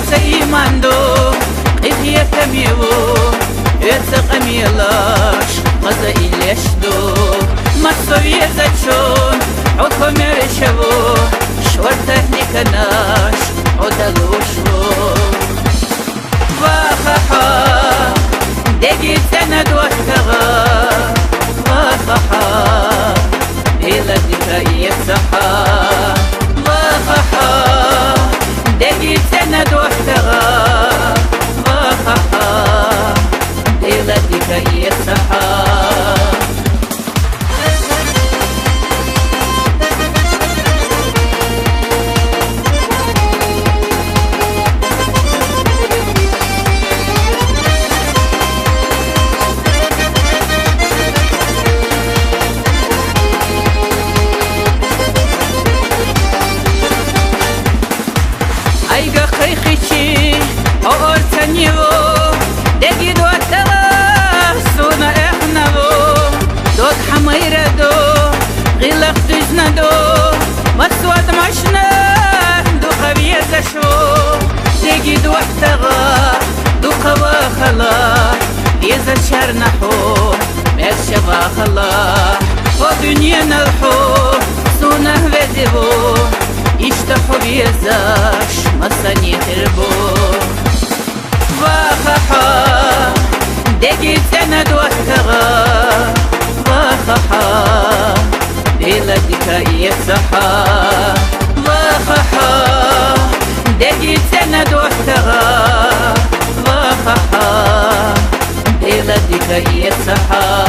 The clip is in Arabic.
سيماندو إذ كميو يتقميلاش غزا إليشدو ما تصوير زاتشون عدكم يرشبو شور تهنيك ناش عدلوشو واخحا دقي سند وقتها واخحا إلى دقاية صحا واخحا دقي سند وقتها واخحا إلى دقاية صحا أيقا خيخيشي أورتنيو دقي دوتلا سونا إحناو دوت حميردو غلق دجندو مسواد مشنا دو قوية زشو دقي دوتلا دو قوا خلا يزا شرنحو مرشبا خلا ودنيا نلحو سونا هvedيو اشتحو بيزاش مساني تربو واخحا دقي سند وقتها واخحا إلى دكاية صحا واخحا دقي سند وقتها واخحا إلى دكاية صحا